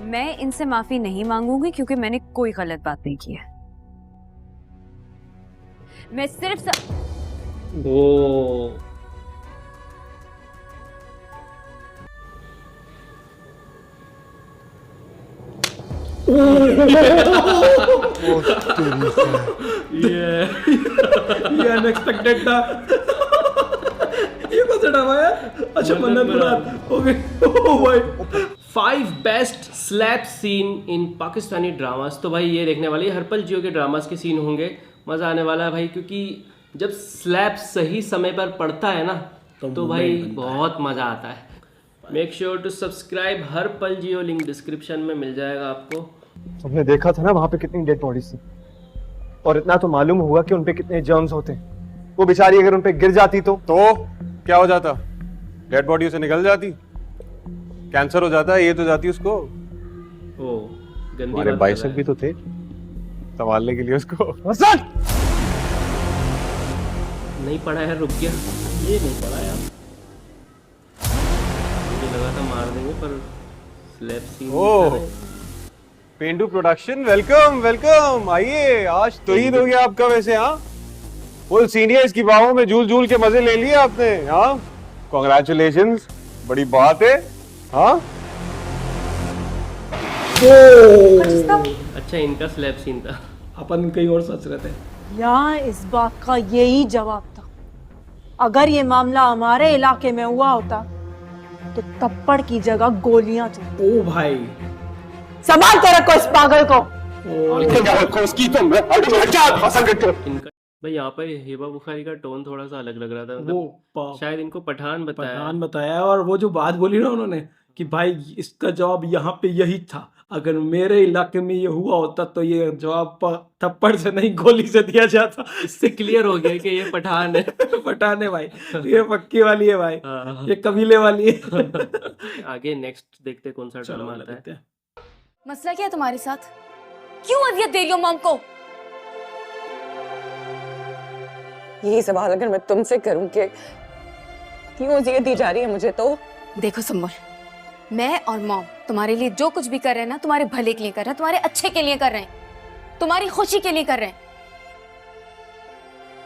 मैं इनसे माफी नहीं मांगूंगी क्योंकि मैंने कोई गलत बात नहीं की है। मैं सिर्फ वो ये अनएक्सपेक्टेड था। ये कौन सा ड्रामा है? अच्छा, मन्नत मुराद। ओके। ओह भाई, 5 best slap scene in Pakistani dramas. तो भाई ये देखने वाले हरपल जियो के ड्रामास के सीन होंगे, मज़ा आने वाला है भाई, क्योंकि जब स्लैप सही समय पर पड़ता है ना तो भाई बहुत मज़ा आता है। Make sure to subscribe Harpal Jiyo, link description में मिल जाएगा आपको। तुमने देखा था ना वहां पे कितनी डेड बॉडीज थी, और इतना तो मालूम हुआ कि उनपे कितने जर्म्स होते हैं। वो बेचारी अगर उनपे गिर जाती तो क्या हो जाता? डेड बॉडी उसे निकल जाती, कैंसर हो जाता है, ये तो जाती उसको। ओ गंदी हमारे बात बाइसेप कर रहा भी तो थे संभालने के लिए उसको। नहीं पड़ा है, रुक गया। ये नहीं पड़ा यार। मुझे लगा था मार देंगे, पर स्लैप सीन ओह, पेंडू प्रोडक्शन, वेलकम वेलकम। आइए, आज तो ईद हो गया आपका वैसे। हाँ, फुल सीनियर्स की बाहों में झूल झूल के मजे ले लिए आपने। हाँ, कॉन्ग्रेचुलेशंस, बड़ी बात है। हाँ, अच्छा इनका स्लैप सीन था। अपन कहीं और सोच रहे थे। यहाँ इस बात का यही जवाब था। अगर ये मामला हमारे इलाके में हुआ होता तो थप्पड़ की जगह गोलियां चलती। ओ भाई, संभाल के रखो इस पागल को। इनका भाई यहाँ पर हिबा बुखारी का टोन थोड़ा सा अलग लग रहा था, मतलब शायद इनको पठान बताया। पठान बताया। और वो जो बात बोली ना उन्होंने कि भाई इसका जवाब यहाँ पे यही था, अगर मेरे इलाके में ये हुआ होता तो ये जवाब थप्पड़ से नहीं गोली से दिया जाता। इससे क्लियर हो गया कि ये पठान है। पठान है भाई, ये पक्की वाली है भाई, ये कबीले वाली है। आगे नेक्स्ट देखते कौन सा ड्रामा आता है। मसला क्या है तुम्हारे साथ? क्यों अजियत दे रही हो मॉम को? यही सवाल अगर मैं तुमसे करूं कि क्यों अजियत दी जा रही है मुझे, तो देखो संबल, मैं और मॉम तुम्हारे लिए जो कुछ भी कर रहे हैं ना, तुम्हारे भले के लिए कर रहे हैं, तुम्हारे अच्छे के लिए कर रहे हैं, तुम्हारी खुशी के लिए कर रहे हैं।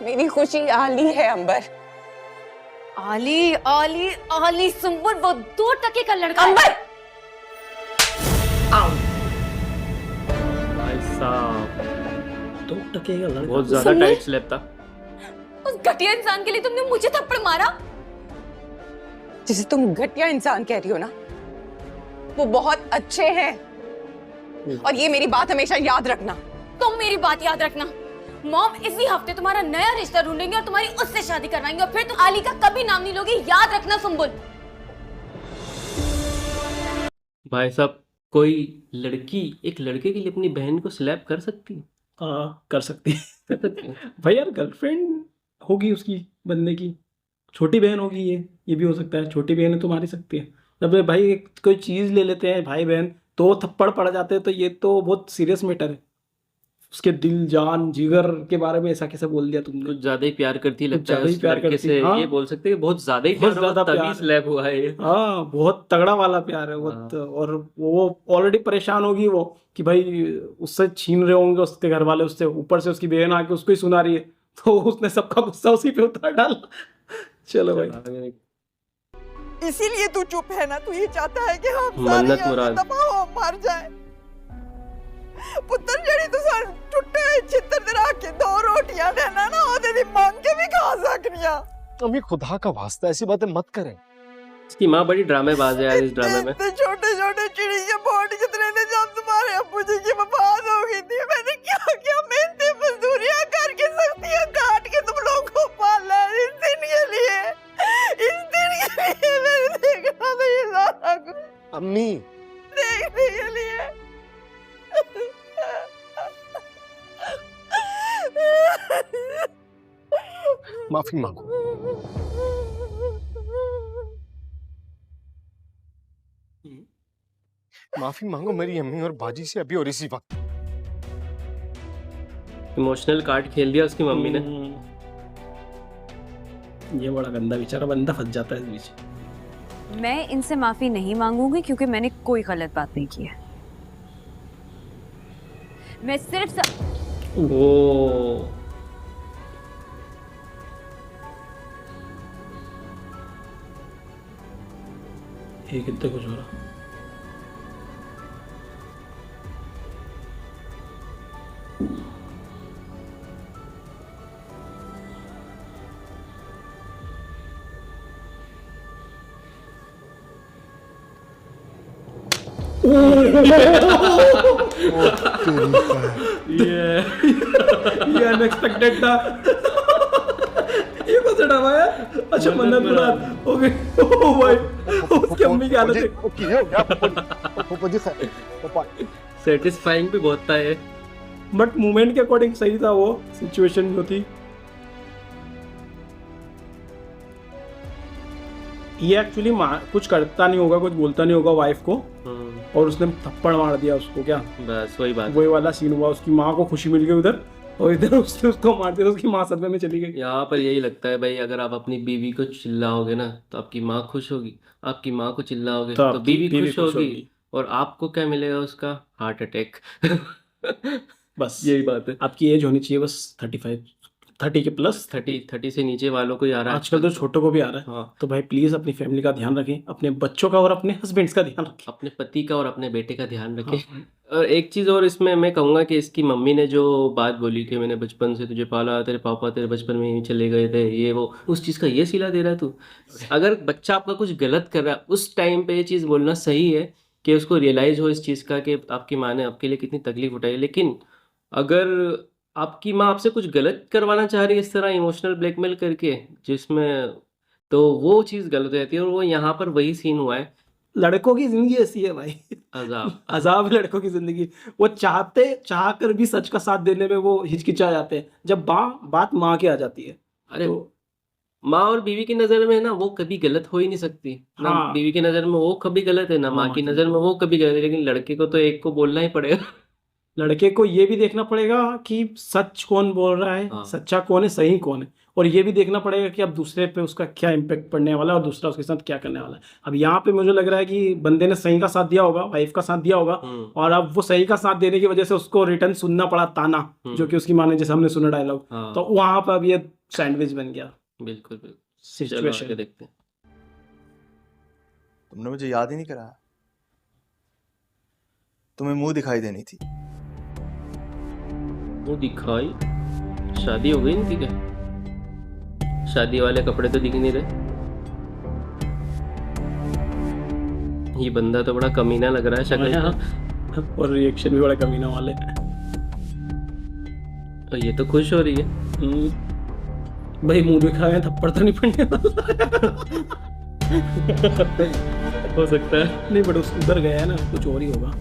मेरी खुशी आली है अंबर। आली आली आली संबल वो 2% का लड़का अंबर, भाई साहब 2% का लड़का। बहुत ज्यादा टाइट स्लैप था। उस घटिया इंसान के लिए तुमने मुझे थप्पड़ मारा। जिसे तुम घटिया इंसान कह रही हो ना, वो बहुत अच्छे हैं। और ये मेरी बात हमेशा याद रखना। तुम मेरी बात याद रखना। मॉम इसी हफ्ते तुम्हारा नया रिश्ता ढूंढेंगे और तुम्हारी उससे शादी करवाएंगे, और फिर तुम आली का कभी नाम नहीं लोगे। याद रखना सुंबुल। भाई साहब, कोई लड़की एक लड़के के लिए अपनी बहन को स्लैप कर सकती है? हाँ, कर सकती है भाई। यार गर्लफ्रेंड होगी उसकी बंदे की, छोटी बहन होगी, ये भी हो सकता है। छोटी बहन है तो मार ही सकती है। जब भाई कोई चीज ले लेते हैं भाई बहन तो थप्पड़ पड़ जाते हैं, तो ये तो बहुत सीरियस मैटर है। उसके दिल जान जिगर के बारे में ऐसा कैसे बोल दिया तुमने? कुछ ज्यादा ही प्यार करती लगता है ज्यादा ही उस प्यार लड़के करती, से। हाँ। ये बोल सकते हैं बहुत ज्यादा ही बहुत प्यार ज्यादा तभी प्यार। स्लैप हुआ है ये। हाँ, बहुत तगड़ा वाला प्यार है बहुत। और वो ऑलरेडी परेशान होगी वो कि भाई उससे छीन रहे होंगे उसके घर वाले उससे, ऊपर से उसकी बहन आके उसको ही सुना रही है, तो उसने सबका गुस्सा उसी पे उतार डाला। चलो भाई, इसीलिए तू चुप है ना? तू ये चाहता है कि हम मन्नत मुराद। मर जाए। पुत्र जड़ी तू सन टुट्टे चित्तर दे के 2 रोटियां देना ना, ओदे दी मांग के भी खा सकनिया। अम्मी खुदा का वास्ता ऐसी बातें मत करें। इसकी माँ बड़ी ड्रामेबाज है यार इस ड्रामे में। छोटे छोटे चिड़ी के बोट जितने ने जब तुम्हारे अब्बू जी की वफात हो गई थी, मैंने क्या क्या मेहनत मजदूरियां करके सख्तियां काट के तुम लोगों को पाला इस दिन के लिए। मैंने देखा था ये सारा कुछ अम्मी, देखने के लिए। माफी मांगो। माफी मांगो मेरी अम्मी और बाजी से अभी और इसी वक्त। इमोशनल कार्ड खेल दिया उसकी मम्मी ने। ये बड़ा गंदा बेचारा बंदा फंस जाता है इस बीच। मैं इनसे माफी नहीं मांगूंगी क्योंकि मैंने कोई गलत बात नहीं की है। मैं सिर्फ ओ ये कितने कुछ हो रहा। ये अनएक्सपेक्टेड था। ये कौन सा ड्रामा है? अच्छा मन्नत मुराद हो गई। ओ भाई उसकी अम्मी की हालत है। सेटिस्फाइंग भी बहुत था ये। बट मूवमेंट के अकॉर्डिंग सही था, वो सिचुएशन जो थी। ये एक्चुअली कुछ करता नहीं होगा, कुछ बोलता नहीं होगा वाइफ को, और उसने थप्पड़ मार दिया उसको। क्या बस वही बात, वही वाला सीन हुआ। उसकी माँ को खुशी मिल गई उधर, और इधर उसने उसको मार दिया, उसकी माँ सदमे में चली गई। यहाँ पर यही लगता है भाई, अगर आप अपनी बीवी को चिल्लाओगे ना तो आपकी माँ खुश होगी, आपकी माँ को चिल्लाओगे तो आपकी बीवी खुश होगी, और आपको क्या मिलेगा? उसका हार्ट अटैक। बस यही बात है। आपकी एज होनी चाहिए बस 30 के प्लस। 30 से नीचे वालों को ही आ रहा है आजकल तो छोटों को भी आ रहा है। हाँ, तो भाई प्लीज अपनी फैमिली का ध्यान रखें, अपने बच्चों का और अपने हस्बैंड्स का ध्यान रखें। अपने पति का और अपने बेटे का ध्यान रखें। हाँ। और एक चीज़ और इसमें मैं कहूँगा कि इसकी मम्मी ने जो बात बोली कि मैंने बचपन से तुझे पाला, तेरे पापा तेरे बचपन में ही चले गए थे, ये वो, उस चीज़ का ये सिला दे रहा है तू। अगर बच्चा आपका कुछ गलत कर रहा है उस टाइम पे ये चीज़ बोलना सही है कि उसको रियलाइज़ हो इस चीज़ का कि आपकी माँ ने आपके लिए कितनी तकलीफ उठाई। लेकिन अगर आपकी माँ आपसे कुछ गलत करवाना चाह रही है इस तरह इमोशनल ब्लैकमेल करके, जिसमें, तो वो चीज़ गलत हो जाती है। और वो यहाँ पर वही सीन हुआ है। लड़कों की जिंदगी ऐसी है भाई, अजाब अजाब है लड़कों की जिंदगी। वो चाह कर भी सच का साथ देने में वो हिचकिचा जाते हैं जब बात माँ की आ जाती है। अरे तो माँ और बीवी की नज़र में ना वो कभी गलत हो ही नहीं सकती ना। हाँ। बीवी की नज़र में वो कभी गलत है ना, हाँ, माँ की नज़र में वो कभी गलत है। लेकिन लड़के को तो एक को बोलना ही पड़ेगा। लड़के को ये भी देखना पड़ेगा कि सच कौन बोल रहा है, हाँ। सच्चा कौन है, सही कौन है, और ये भी देखना पड़ेगा कि अब दूसरे पे उसका क्या इम्पेक्ट पड़ने वाला है और दूसरा उसके साथ क्या करने वाला है। अब यहाँ पे मुझे लग रहा है कि बंदे ने सही का साथ दिया होगा, वाइफ का साथ दिया होगा, और अब वो सही का साथ देने की वजह से उसको रिटर्न सुनना पड़ा ताना, जो कि उसकी माँ ने, जैसे हमने सुना डायलॉग, हाँ। तो वहां पर अब ये सैंडविच बन गया बिल्कुल बिल्कुल। चलो सिचुएशन। आगे देखते हैं। तुमने मुझे याद ही नहीं कराया। तुम्हें मुंह दिखाई देनी थी। वो दिखाई, शादी हो गई नहीं थी क्या? शादी वाले कपड़े तो दिख नहीं रहे। ये बंदा तो बड़ा कमीना लग रहा है शक्ल से। और रिएक्शन भी बड़ा कमीना वाले हैं। और ये तो खुश हो रही है। भाई मुंह दिखाए थप्पड़ तो नहीं पड़ने वाला। हो सकता है। नहीं बट उधर गया है ना, कुछ और ही होगा।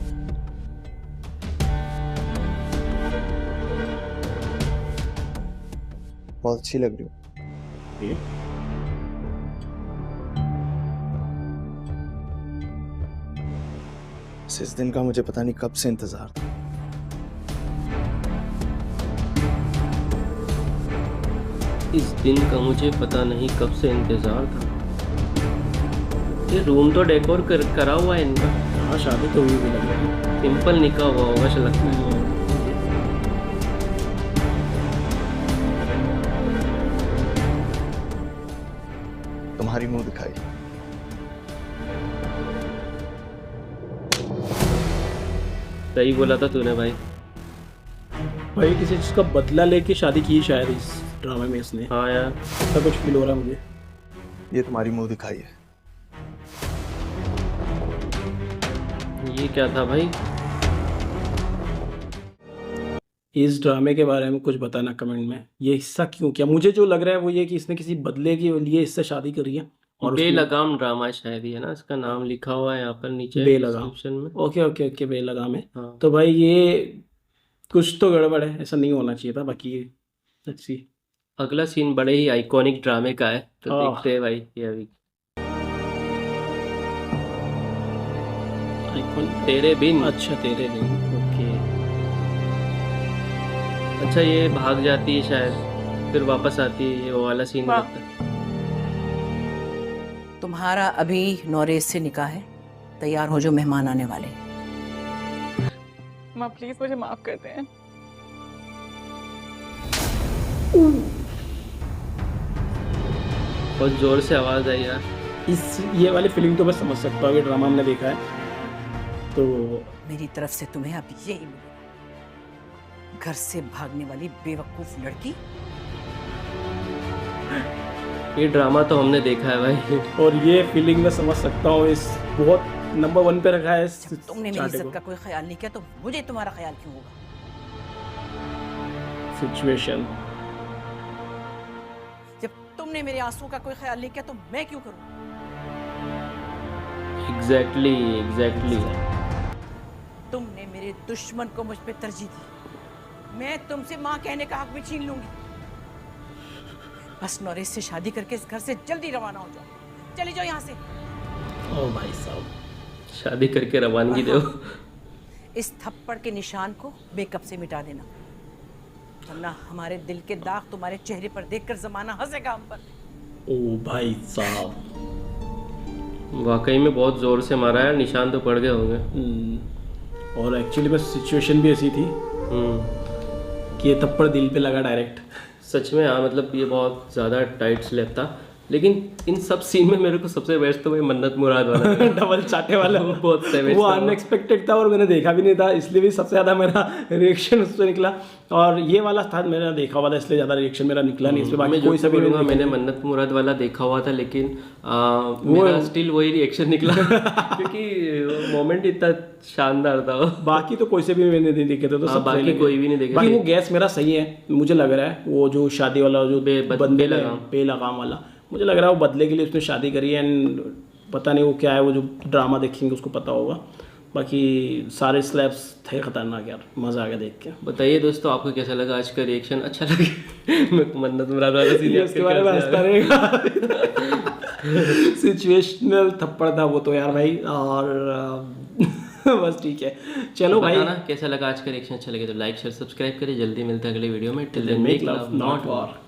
बहुत अच्छी लग रही हो। इस दिन का मुझे पता नहीं कब से इंतजार था। इस दिन का मुझे पता नहीं कब से इंतजार था। ये रूम तो डेकोर करा हुआ है इनका। हाँ शादी तो हुई भी लग रही है। सिंपल निकाह हुआ होगा ऐसा लगता है। तुम्हारी मुंह दिखाई। सही बोला था तूने भाई। भाई किसी चीज का बदला लेके शादी की शायद इस ड्रामे में इसने। हाँ यार, ऐसा कुछ फील हो रहा है मुझे। ये तुम्हारी मुंह दिखाई है। ये क्या था भाई? इस ड्रामे के बारे में कुछ बताना कमेंट में। ये हिस्सा क्यों किया? मुझे जो लग रहा है वो ये कि इसने किसी बदले के लिए इससे शादी करी है। और बेलगाम ड्रामा शायद ही है ना, इसका नाम लिखा हुआ है यहाँ पर नीचे बेलगाम। डिस्क्रिप्शन में। ओके ओके ओके, बेलगाम है। हाँ। तो भाई ये कुछ तो गड़बड़ है, ऐसा नहीं होना चाहिए था। बाकी ये अच्छी। अगला सीन बड़े ही आइकॉनिक ड्रामे का है, तो आह। देखते हैं भाई ये अभी। तेरे बिन। अच्छा तेरे बिन, ओके। अच्छा ये भाग जाती है शायद, फिर वापस आती है, ये वो वाला सीन वाह। रहता है। तुम्हारा अभी नौरेज से निकाह है, तैयार हो जो मेहमान आने वाले हैं। माँ प्लीज मुझे माफ कर दें। बहुत जोर से आवाज आई यार। ये वाली फीलिंग तो मैं समझ सकता हूँ, ये ड्रामा हमने देखा है तो। मेरी तरफ से तुम्हें अब यही मिलेगा, घर से भागने वाली बेवकूफ लड़की। ये ड्रामा तो हमने देखा है भाई। और ये फीलिंग मैं समझ सकता हूँ, इस बहुत नंबर 1 पे रखा है इस जब तुमने मेरी चार्ट इज्जत को। का कोई ख्याल नहीं किया तो मुझे तुम्हारा ख्याल क्यों होगा? सिचुएशन। जब तुमने मेरे आंसू का कोई ख्याल नहीं किया तो मैं क्यों करूं? एग्जैक्टली। तुमने मेरे दुश्मन को मुझ पे तरजीह दी। मैं तुमसे माँ कहने का हक भी छीन लूंगी। बस नौरेश से शादी करके इस घर से जल्दी रवाना हो जाओ। चले जाओ यहाँ से। ओ भाई साहब, शादी करके रवानगी दो। इस थप्पड़ के निशान को मेकअप से मिटा देना, वरना हमारे दिल के दाग तुम्हारे चेहरे पर देखकर जमाना हंसेगा हम पर। ओ भाई साहब, वाकई में बहुत जोर से मारा है, निशान तो पड़ गए होंगे। और एक्चुअली में सिचुएशन भी ऐसी थी कि ये थप्पड़ दिल पे लगा डायरेक्ट। सच में हाँ, मतलब ये बहुत ज़्यादा टाइट स्लैप था। लेकिन इन सब सीन में मेरे को सबसे बेस्ट तो भाई मन्नत मुराद वाला डबल चाटे वाला वो बहुत savage वो था। अनएक्सपेक्टेड था और मैंने देखा भी नहीं था, इसलिए भी सबसे ज़्यादा मेरा रिएक्शन उस पर निकला। और ये वाला था मैंने देखा हुआ था, इसलिए ज़्यादा रिएक्शन मेरा निकला नहीं इस पर। बाकी मैं कोई जो सभी बोलूँगा, मैंने मन्नत मुराद वाला देखा हुआ था, लेकिन मेरा स्टिल वही रिएक्शन निकला क्योंकि मोमेंट इतना शानदार था वो। बाकी तो कोई से भी मैंने नहीं देखे थे, तो सब बाकी कोई भी नहीं देखे। बाकी वो गैस मेरा सही है, मुझे लग रहा है वो जो शादी वाला जो बंदे पे लगाम वाला, मुझे लग रहा है वो बदले के लिए उसने शादी करी है। एंड पता नहीं वो क्या है, वो जो ड्रामा देखेंगे उसको पता होगा। बाकी सारे स्लैब्स थे खतरनाक यार, मज़ा आ गया देख के। बताइए दोस्तों, आपको कैसा लगा आज का रिएक्शन? अच्छा लगे मैं मन्नत मुराद वाला सीन इसके बारे में हंसता रहेगा। सिचुएशनल थप्पड़ था वो तो यार भाई। और बस ठीक है, चलो भाई। बताना कैसा लगा आज का रिएक्शन। अच्छा लगे तो लाइक शेयर सब्सक्राइब करिए। जल्दी मिलते हैं अगले वीडियो में। Till then make love not war.